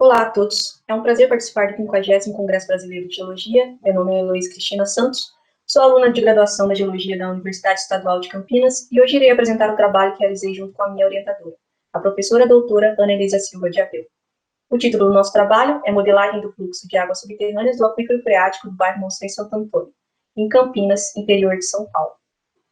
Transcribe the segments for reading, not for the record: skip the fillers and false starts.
Olá a todos, é um prazer participar do 50º Congresso Brasileiro de Geologia. Meu nome é Heloísa Cristina Santos, sou aluna de graduação da Geologia da Universidade Estadual de Campinas e hoje irei apresentar o trabalho que realizei junto com a minha orientadora, a professora doutora Ana Elisa Silva de Abreu. O título do nosso trabalho é Modelagem do Fluxo de Águas Subterrâneas do Aquífero Freático do bairro Monsenhor Santo Antônio, em Campinas, interior de São Paulo.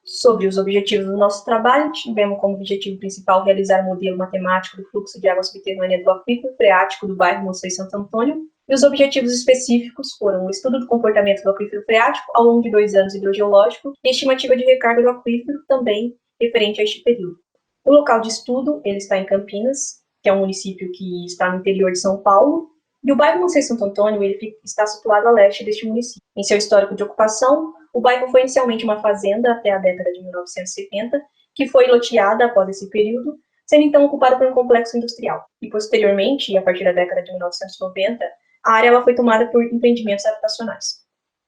Sobre os objetivos do nosso trabalho, tivemos como objetivo principal realizar um modelo matemático do fluxo de água subterrânea do aquífero freático do bairro Monsenhor Santo Antônio, e os objetivos específicos foram o estudo do comportamento do aquífero freático ao longo de 2 anos hidrogeológico e a estimativa de recarga do aquífero também referente a este período. O local de estudo ele está em Campinas, que é um município que está no interior de São Paulo, e o bairro Monsenhor Santo Antônio ele está situado a leste deste município. Em seu histórico de ocupação, o bairro foi inicialmente uma fazenda até a década de 1970, que foi loteada após esse período, sendo então ocupada por um complexo industrial. E posteriormente, a partir da década de 1990, a área ela foi tomada por empreendimentos habitacionais.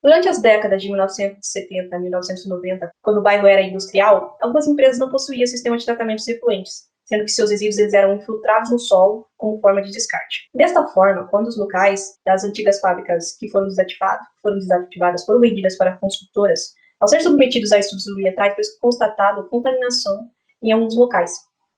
Durante as décadas de 1970 a 1990, quando o bairro era industrial, algumas empresas não possuíam sistema de tratamento de efluentes, sendo que seus resíduos eram infiltrados no solo como forma de descarte. Desta forma, quando os locais das antigas fábricas que foram desativadas foram vendidas para construtoras, ao ser submetidos a estudos ambientais, foi constatado contaminação em alguns locais.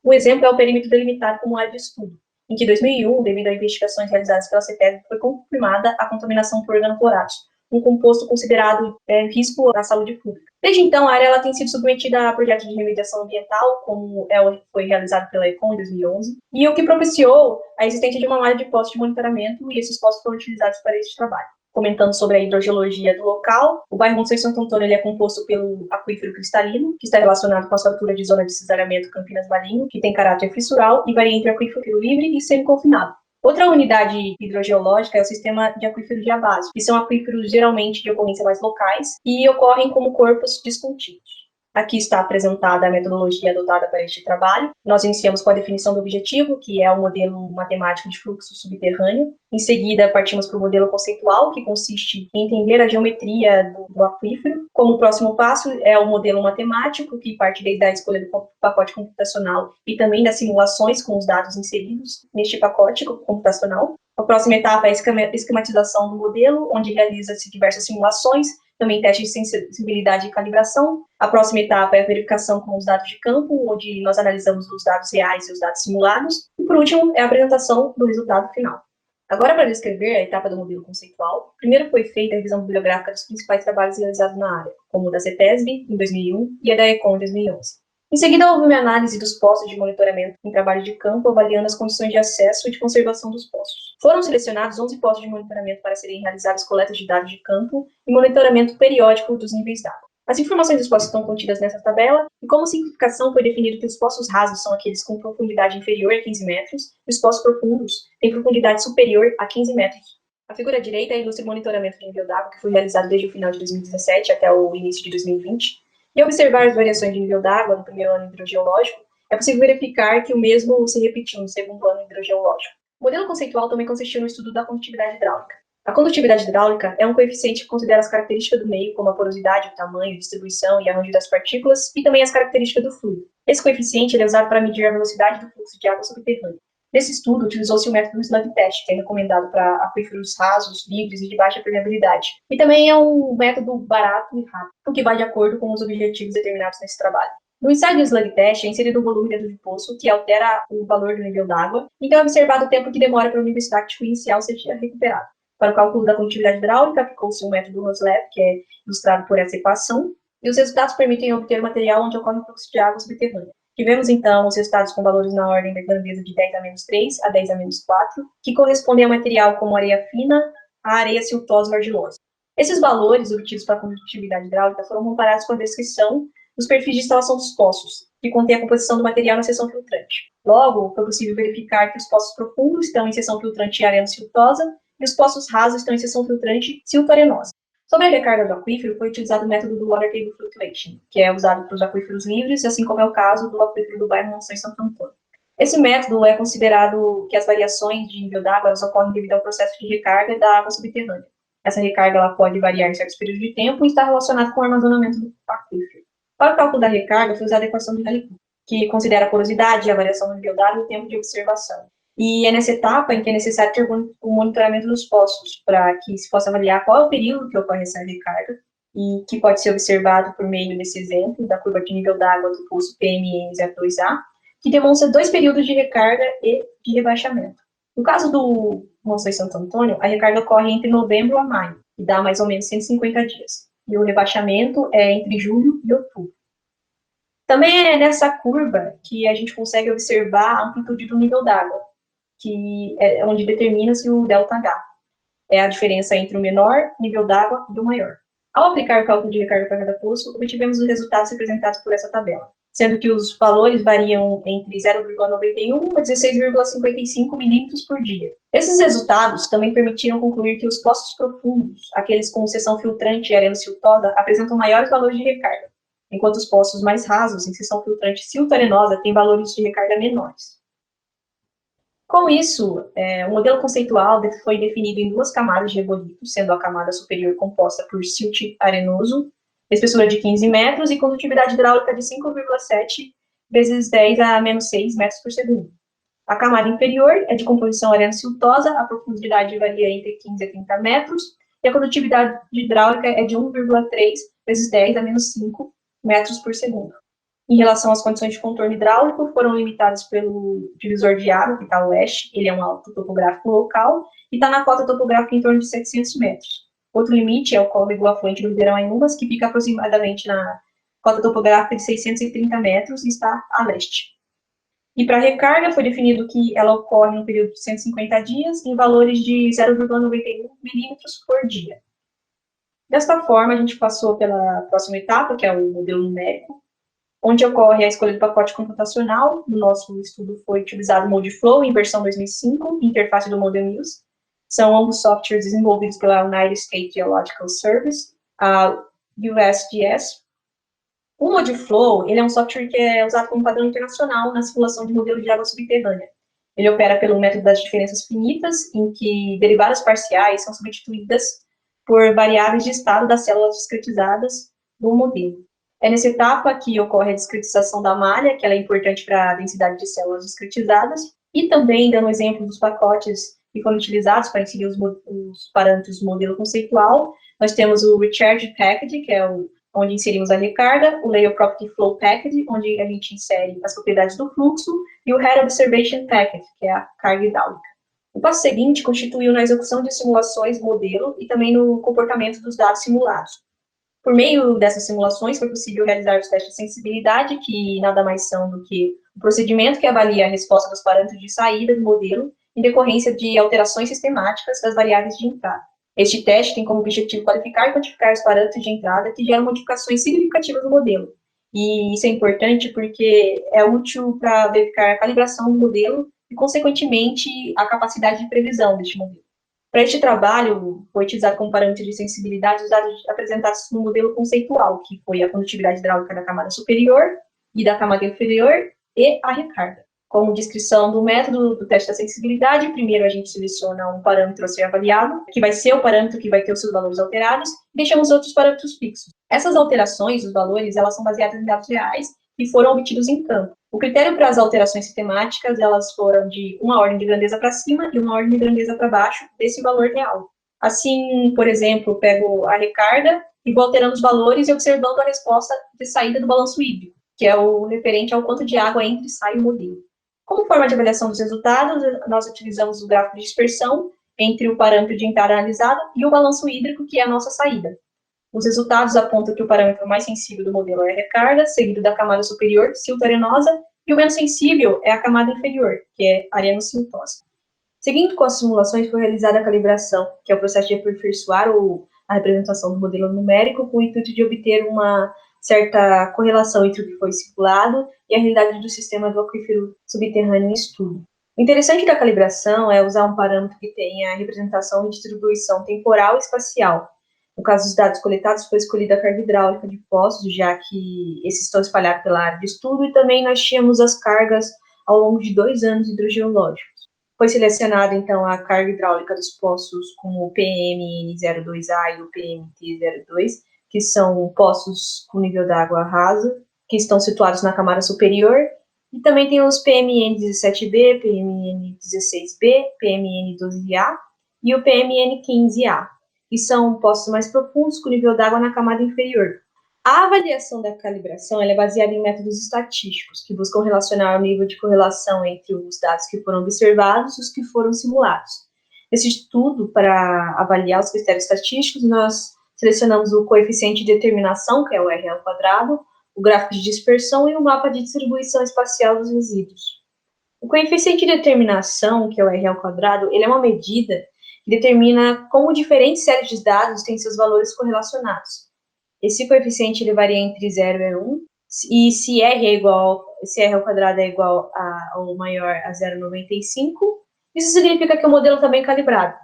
Um exemplo é o perímetro delimitado como área de estudo, em que em 2001, devido a investigações realizadas pela CETESB, foi confirmada a contaminação por organoclorados, um composto considerado risco à saúde pública. Desde então, a área ela tem sido submetida a projetos de remediação ambiental, como foi realizado pela ECON em 2011, e o que propiciou a existência de uma malha de postos de monitoramento, e esses postos foram utilizados para esse trabalho. Comentando sobre a hidrogeologia do local, o bairro Monsenhor Santo Antônio ele é composto pelo aquífero cristalino, que está relacionado com a sua altura de zona de cisalhamento Campinas-Marinho, que tem caráter fissural e varia entre aquífero livre e semi-confinado. Outra unidade hidrogeológica é o sistema de aquífero diabásico, que são aquíferos geralmente de ocorrência mais locais e ocorrem como corpos discontínuos. Aqui está apresentada a metodologia adotada para este trabalho. Nós iniciamos com a definição do objetivo, que é o modelo matemático de fluxo subterrâneo. Em seguida, partimos para o modelo conceitual, que consiste em entender a geometria do aquífero. Como próximo passo é o modelo matemático, que parte desde a escolha do pacote computacional e também das simulações com os dados inseridos neste pacote computacional. A próxima etapa é a esquematização do modelo, onde realiza-se diversas simulações, também testes de sensibilidade e calibração. A próxima etapa é a verificação com os dados de campo, onde nós analisamos os dados reais e os dados simulados. E, por último, é a apresentação do resultado final. Agora, para descrever a etapa do modelo conceitual, primeiro foi feita a revisão bibliográfica dos principais trabalhos realizados na área, como o da CETESB, em 2001, e a da ECON, em 2011. Em seguida, houve uma análise dos postos de monitoramento em trabalho de campo, avaliando as condições de acesso e de conservação dos postos. Foram selecionados 11 postos de monitoramento para serem realizadas coletas de dados de campo e monitoramento periódico dos níveis d'água. As informações dos postos estão contidas nessa tabela, e como simplificação foi definido que os poços rasos são aqueles com profundidade inferior a 15 metros, e os poços profundos têm profundidade superior a 15 metros. A figura direita ilustra o monitoramento de nível d'água, que foi realizado desde o final de 2017 até o início de 2020, e ao observar as variações de nível d'água no primeiro ano hidrogeológico, é possível verificar que o mesmo se repetiu no segundo ano hidrogeológico. O modelo conceitual também consistiu no estudo da condutividade hidráulica. A condutividade hidráulica é um coeficiente que considera as características do meio, como a porosidade, o tamanho, distribuição e arranjo das partículas, e também as características do fluido. Esse coeficiente é usado para medir a velocidade do fluxo de água subterrânea. Nesse estudo, utilizou-se o método slug test, que é recomendado para aquíferos rasos, livres e de baixa permeabilidade. E também é um método barato e rápido, o que vai de acordo com os objetivos determinados nesse trabalho. No ensaio do slug test, é inserido um volume dentro do poço, que altera o valor do nível d'água, então é observado o tempo que demora para o nível estático inicial ser recuperado. Para o cálculo da condutividade hidráulica, aplicou-se o método Roslev, que é ilustrado por essa equação, e os resultados permitem obter o material onde ocorre o fluxo de água subterrânea. Tivemos, então, os resultados com valores na ordem da grandeza de 10 a menos 3 a 10 a menos 4, que correspondem a material como areia fina a areia siltosa ou argilosa. Esses valores obtidos para a condutividade hidráulica foram comparados com a descrição dos perfis de instalação dos poços, que contém a composição do material na seção filtrante. Logo, foi possível verificar que os poços profundos estão em seção filtrante areno-siltosa e os poços rasos estão em seção filtrante silto-arenosa. Sobre a recarga do aquífero, foi utilizado o método do Water Table Fluctuation, que é usado para os aquíferos livres, assim como é o caso do aquífero do bairro Monsenhor Santo Antônio. Esse método é considerado que as variações de nível d'água ocorrem devido ao processo de recarga da água subterrânea. Essa recarga ela pode variar em certos períodos de tempo e está relacionada com o armazenamento do aquífero. Para o cálculo da recarga, foi usada a equação de Halley-Coulson, que considera a porosidade, a variação do nível d'água e o tempo de observação. E é nessa etapa em que é necessário ter o monitoramento dos poços, para que se possa avaliar qual é o período que ocorre essa recarga, e que pode ser observado por meio desse exemplo da curva de nível d'água do poço PMN02A, que demonstra 2 períodos de recarga e de rebaixamento. No caso do Monção e Santo Antônio, a recarga ocorre entre novembro a maio, que dá mais ou menos 150 dias, e o rebaixamento é entre julho e outubro. Também é nessa curva que a gente consegue observar a amplitude do nível d'água, que é onde determina-se o ΔH. É a diferença entre o menor nível d'água e o maior. Ao aplicar o cálculo de recarga para cada poço, obtivemos os resultados representados por essa tabela, sendo que os valores variam entre 0,91 a 16,55 milímetros por dia. Esses resultados também permitiram concluir que os poços profundos, aqueles com seção filtrante e arenosiltosa, apresentam maiores valores de recarga, enquanto os poços mais rasos, em seção filtrante silto-arenosa, têm valores de recarga menores. Com isso, o modelo conceitual foi definido em 2 camadas de regolito, sendo a camada superior composta por silt arenoso, espessura de 15 metros e condutividade hidráulica de 5,7 vezes 10 a menos 6 metros por segundo. A camada inferior é de composição arenosiltosa, a profundidade varia entre 15 a 30 metros, e a condutividade hidráulica é de 1,3 vezes 10 a menos 5 metros por segundo. Em relação às condições de contorno hidráulico, foram limitadas pelo divisor de água, que está a oeste, ele é um alto topográfico local, e está na cota topográfica em torno de 700 metros. Outro limite é o córrego afluente do Ribeirão Ainubas, que fica aproximadamente na cota topográfica de 630 metros e está a leste. E para a recarga, foi definido que ela ocorre no período de 150 dias, em valores de 0,91 milímetros por dia. Desta forma, a gente passou pela próxima etapa, que é o modelo numérico, onde ocorre a escolha do pacote computacional. No nosso estudo foi utilizado o Modeflow em versão 2005, interface do Model News. São ambos softwares desenvolvidos pela United States Geological Service, a USGS. O Modeflow, ele é um software que é usado como padrão internacional na simulação de modelo de água subterrânea. Ele opera pelo método das diferenças finitas, em que derivadas parciais são substituídas por variáveis de estado das células discretizadas do modelo. É nessa etapa que ocorre a discretização da malha, que ela é importante para a densidade de células discretizadas, e também, dando exemplo dos pacotes que foram utilizados para inserir os parâmetros do modelo conceitual, nós temos o Recharge Package, que é onde inserimos a recarga, o Layer Property Flow Package, onde a gente insere as propriedades do fluxo, e o Head Observation Package, que é a carga hidráulica. O passo seguinte constituiu na execução de simulações modelo e também no comportamento dos dados simulados. Por meio dessas simulações, foi possível realizar os testes de sensibilidade, que nada mais são do que o procedimento que avalia a resposta dos parâmetros de saída do modelo em decorrência de alterações sistemáticas das variáveis de entrada. Este teste tem como objetivo qualificar e quantificar os parâmetros de entrada que geram modificações significativas no modelo. E isso é importante porque é útil para verificar a calibração do modelo e, consequentemente, a capacidade de previsão deste modelo. Para este trabalho, foi utilizado como parâmetro de sensibilidade os dados apresentados no modelo conceitual, que foi a condutividade hidráulica da camada superior e da camada inferior e a recarga. Como descrição do método do teste da sensibilidade, primeiro a gente seleciona um parâmetro a ser avaliado, que vai ser o parâmetro que vai ter os seus valores alterados, e deixamos outros parâmetros fixos. Essas alterações, os valores, elas são baseadas em dados reais que foram obtidos em campo. O critério para as alterações sistemáticas, elas foram de uma ordem de grandeza para cima e uma ordem de grandeza para baixo desse valor real. Assim, por exemplo, pego a recarga e vou alterando os valores e observando a resposta de saída do balanço hídrico, que é o referente ao quanto de água entra e sai do modelo. Como forma de avaliação dos resultados, nós utilizamos o gráfico de dispersão entre o parâmetro de entrada analisado e o balanço hídrico, que é a nossa saída. Os resultados apontam que o parâmetro mais sensível do modelo é a recarga, seguido da camada superior, silto-arenosa, e o menos sensível é a camada inferior, que é areno-siltosa. Seguindo com as simulações, foi realizada a calibração, que é o processo de aperfeiçoar a representação do modelo numérico com o intuito de obter uma certa correlação entre o que foi simulado e a realidade do sistema do aquífero subterrâneo em estudo. O interessante da calibração é usar um parâmetro que tenha representação e distribuição temporal e espacial. No caso dos dados coletados, foi escolhida a carga hidráulica de poços, já que esses estão espalhados pela área de estudo, e também nós tínhamos as cargas ao longo de 2 anos hidrogeológicos. Foi selecionada, então, a carga hidráulica dos poços como o PMN02A e o PMT02, que são poços com nível d'água raso, que estão situados na camada superior, E também tem os PMN17B, PMN16B, PMN12A e o PMN15A, que são poços mais profundos com nível d'água na camada inferior. A avaliação da calibração é baseada em métodos estatísticos, que buscam relacionar o nível de correlação entre os dados que foram observados e os que foram simulados. Nesse estudo, para avaliar os critérios estatísticos, nós selecionamos o coeficiente de determinação, que é o R ao quadrado, o gráfico de dispersão e o mapa de distribuição espacial dos resíduos. O coeficiente de determinação, que é o R ao quadrado, ele é uma medida que determina como diferentes séries de dados têm seus valores correlacionados. Esse coeficiente ele varia entre 0 e 1, e se R ao quadrado é igual ou maior a 0,95, isso significa que o modelo está bem calibrado.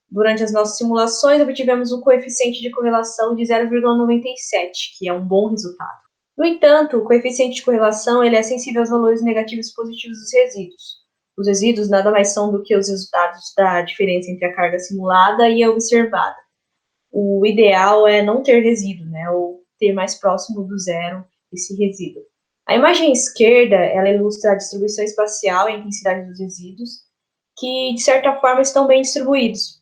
Durante as nossas simulações, obtivemos um coeficiente de correlação de 0,97, que é um bom resultado. No entanto, o coeficiente de correlação ele é sensível aos valores negativos e positivos dos resíduos. Os resíduos nada mais são do que os resultados da diferença entre a carga simulada e a observada. O ideal é não ter resíduo, né, ou ter mais próximo do zero esse resíduo. A imagem esquerda, ela ilustra a distribuição espacial e a intensidade dos resíduos, que, de certa forma, estão bem distribuídos.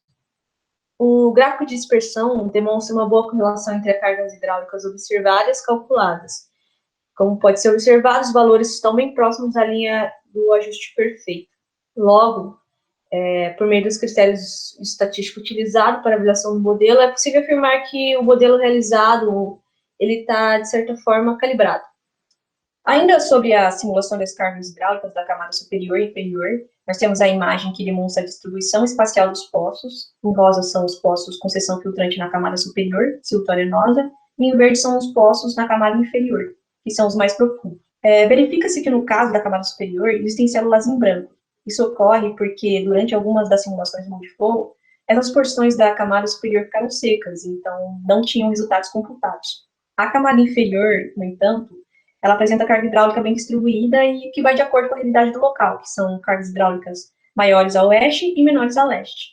O gráfico de dispersão demonstra uma boa correlação entre as cargas hidráulicas observadas e as calculadas. Como pode ser observado, os valores estão bem próximos da linha do ajuste perfeito. Logo, por meio dos critérios estatísticos utilizados para a avaliação do modelo, é possível afirmar que o modelo realizado ele está, de certa forma, calibrado. Ainda sobre a simulação das cargas hidráulicas da camada superior e inferior, nós temos a imagem que demonstra a distribuição espacial dos poços. Em rosa são os poços com seção filtrante na camada superior, silto arenosa, e em verde são os poços na camada inferior, que são os mais profundos. Verifica-se que no caso da camada superior existem células em branco. Isso ocorre porque, durante algumas das simulações multiflow, essas porções da camada superior ficaram secas, então não tinham resultados computados. A camada inferior, no entanto, ela apresenta carga hidráulica bem distribuída e que vai de acordo com a realidade do local, que são cargas hidráulicas maiores a oeste e menores a leste.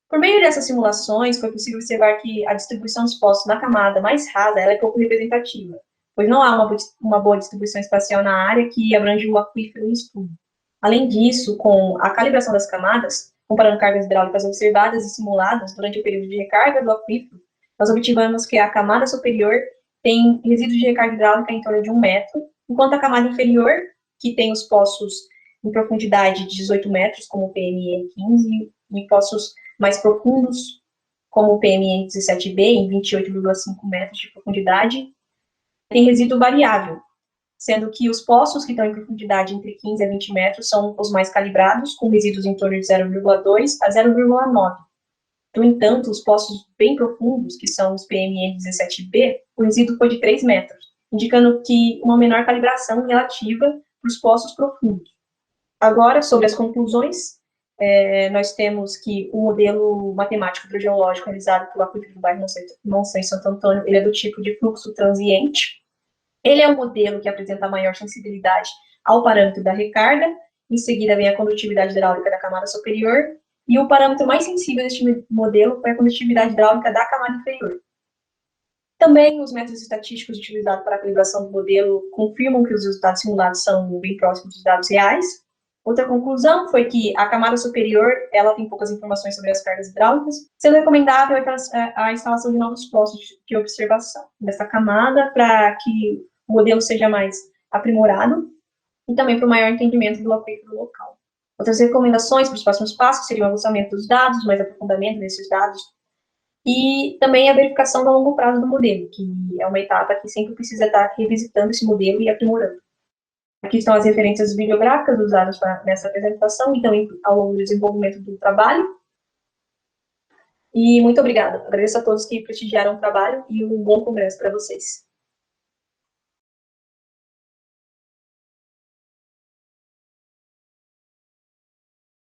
Por meio dessas simulações, foi possível observar que a distribuição dos poços na camada mais rasa ela é pouco representativa, pois não há uma boa distribuição espacial na área que abrange o aquífero em estudo. Além disso, com a calibração das camadas, comparando cargas hidráulicas observadas e simuladas durante o período de recarga do aquífero, nós obtivemos que a camada superior tem resíduos de recarga hidráulica em torno de 1 metro, enquanto a camada inferior, que tem os poços em profundidade de 18 metros, como o PMN15, e poços mais profundos, como o PMN17B, em 28,5 metros de profundidade, tem resíduo variável, sendo que os poços que estão em profundidade entre 15 a 20 metros são os mais calibrados, com resíduos em torno de 0,2 a 0,9. No entanto, os poços bem profundos, que são os PMN17B, o resíduo foi de 3 metros, indicando que uma menor calibração relativa para os poços profundos. Agora, sobre as conclusões, nós temos que o modelo matemático hidrogeológico realizado pelo aquífero do bairro Monção em Santo Antônio, ele é do tipo de fluxo transiente. Ele é um modelo que apresenta maior sensibilidade ao parâmetro da recarga, em seguida vem a condutividade hidráulica da camada superior, e o parâmetro mais sensível deste modelo foi a condutividade hidráulica da camada inferior. Também os métodos estatísticos utilizados para a calibração do modelo confirmam que os resultados simulados são bem próximos dos dados reais. Outra conclusão foi que a camada superior ela tem poucas informações sobre as cargas hidráulicas, sendo recomendável a instalação de novos postos de observação dessa camada para que o modelo seja mais aprimorado e também para o maior entendimento do aquífero local. Outras recomendações para os próximos passos seriam o avançamento dos dados, mais aprofundamento desses dados, e também a verificação do longo prazo do modelo, que é uma etapa que sempre precisa estar revisitando esse modelo e aprimorando. Aqui estão as referências bibliográficas usadas nessa apresentação e também ao longo do desenvolvimento do trabalho. E muito obrigada. Agradeço a todos que prestigiaram o trabalho e um bom congresso para vocês.